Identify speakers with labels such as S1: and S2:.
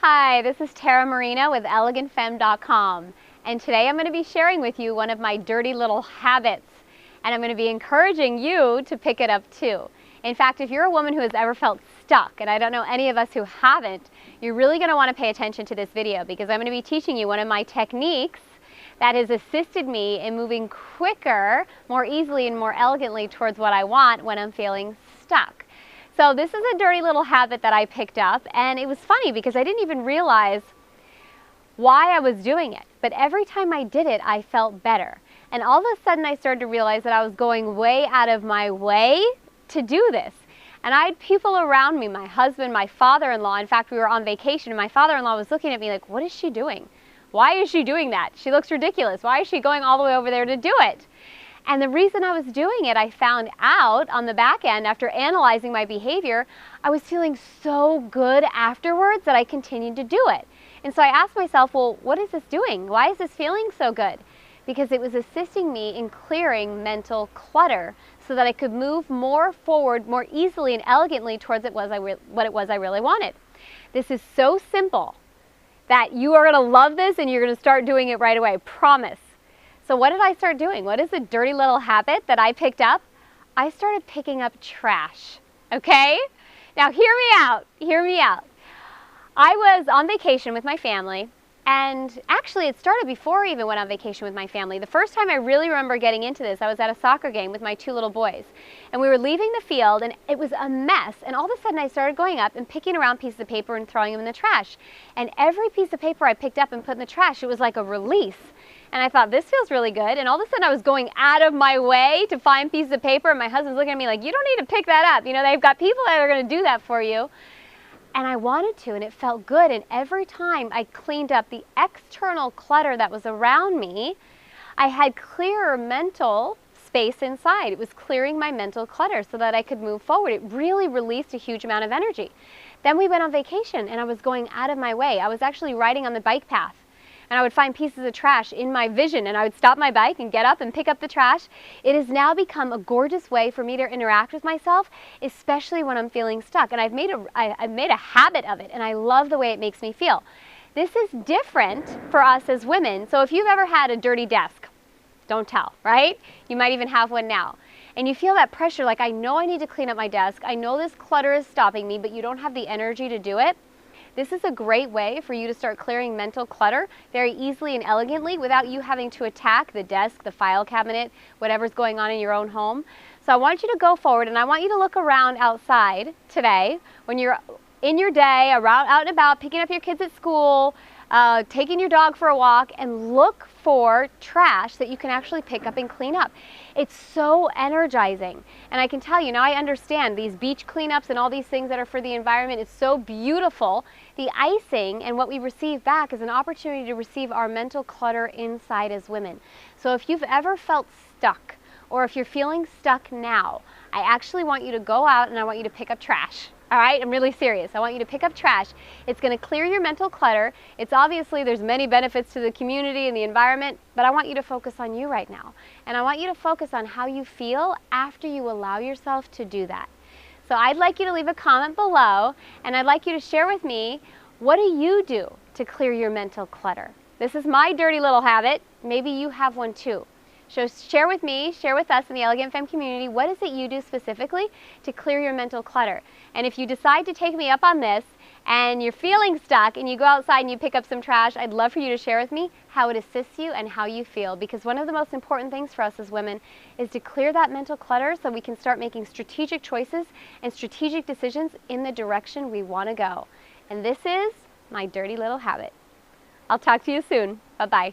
S1: Hi, this is Marino with elegantfemme.com, and today I'm going to be sharing with you one of my dirty little habits, and I'm going to be encouraging you to pick it up too. In fact, if you're a woman who has ever felt stuck, and I don't know any of us who haven't, you're really going to want to pay attention to this video because I'm going to be teaching you one of my techniques that has assisted me in moving quicker, more easily, and more elegantly towards what I want when I'm feeling stuck. So this is a dirty little habit that I picked up, and it was funny because I didn't even realize why I was doing it. But every time I did it, I felt better. And all of a sudden I started to realize that I was going way out of my way to do this. And I had people around me, my husband, my father-in-law. In fact, we were on vacation and my father-in-law was looking at me like, what is she doing? Why is she doing that? She looks ridiculous. Why is she going all the way over there to do it? And the reason I was doing it, I found out on the back end after analyzing my behavior, I was feeling so good afterwards that I continued to do it. And so I asked myself, well, what is this doing? Why is this feeling so good? Because it was assisting me in clearing mental clutter so that I could move more forward, more easily and elegantly towards what it was I really wanted. This is so simple that you are going to love this and you're going to start doing it right away, promise. So what did I start doing? What is the dirty little habit that I picked up? I started picking up trash, okay? Now hear me out, hear me out. I was on vacation with my family, and actually it started before I even went on vacation with my family. The first time I really remember getting into this, I was at a soccer game with my two little boys, and we were leaving the field and it was a mess, and all of a sudden I started going up and picking around pieces of paper and throwing them in the trash. And every piece of paper I picked up and put in the trash, it was like a release. And I thought, this feels really good. And all of a sudden I was going out of my way to find pieces of paper, and my husband's looking at me like, you don't need to pick that up. You know, they've got people that are going to do that for you. And I wanted to, and it felt good. And every time I cleaned up the external clutter that was around me, I had clearer mental space inside. It was clearing my mental clutter so that I could move forward. It really released a huge amount of energy. Then we went on vacation, and I was going out of my way. I was actually riding on the bike path. And I would find pieces of trash in my vision, and I would stop my bike and get up and pick up the trash. It has now become a gorgeous way for me to interact with myself, especially when I'm feeling stuck. And I've made a habit of it, and I love the way it makes me feel. This is different for us as women. So if you've ever had a dirty desk, don't tell, right? You might even have one now. And you feel that pressure, like, I know I need to clean up my desk. I know this clutter is stopping me, but you don't have the energy to do it. This is a great way for you to start clearing mental clutter very easily and elegantly without you having to attack the desk, the file cabinet, whatever's going on in your own home. So I want you to go forward, and I want you to look around outside today when you're in your day, around, out and about, picking up your kids at school, taking your dog for a walk, and look for trash that you can actually pick up and clean up. It's so energizing. And I can tell you, now I understand these beach cleanups and all these things that are for the environment. It's so beautiful. The icing and what we receive back is an opportunity to receive our mental clutter inside as women. So if you've ever felt stuck, or if you're feeling stuck now, I actually want you to go out and I want you to pick up trash. All right, I'm really serious. I want you to pick up trash. It's going to clear your mental clutter. It's obviously, there's many benefits to the community and the environment, but I want you to focus on you right now. And I want you to focus on how you feel after you allow yourself to do that. So I'd like you to leave a comment below, and I'd like you to share with me, what do you do to clear your mental clutter? This is my dirty little habit. Maybe you have one too. So share with me, share with us in the Elegant Femme community, what is it you do specifically to clear your mental clutter? And if you decide to take me up on this and you're feeling stuck and you go outside and you pick up some trash, I'd love for you to share with me how it assists you and how you feel. Because one of the most important things for us as women is to clear that mental clutter so we can start making strategic choices and strategic decisions in the direction we want to go. And this is my dirty little habit. I'll talk to you soon. Bye-bye.